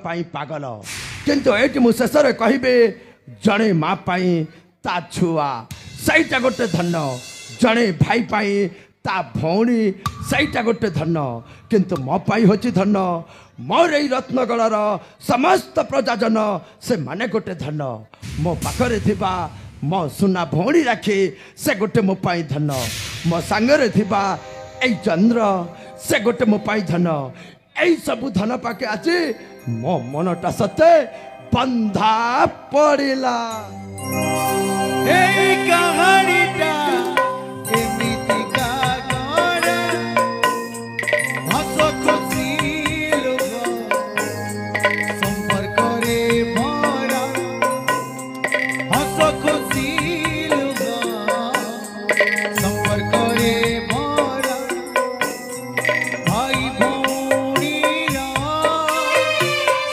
पाई पागल किंतु एटी मु शेष कहबे जड़े माँ पाई ता छुआ सहीटा गोटे धन जड़े भाई पाई ता भौणी सहीटा गोटे धन किंतु मो पाई होची धन मोर এই रत्नगढ़र समस्त प्रजाजन से माने गोटे धन मो पाखरे थिबा मो सुना भौणी राखी से गोटे मो पाई धन मो सांगरे थिबा ए चंद्र से गोटे मो पाई धन এই सबु धन पाके आछि मो मनटा सते बंधा पड़िला এই কাহানি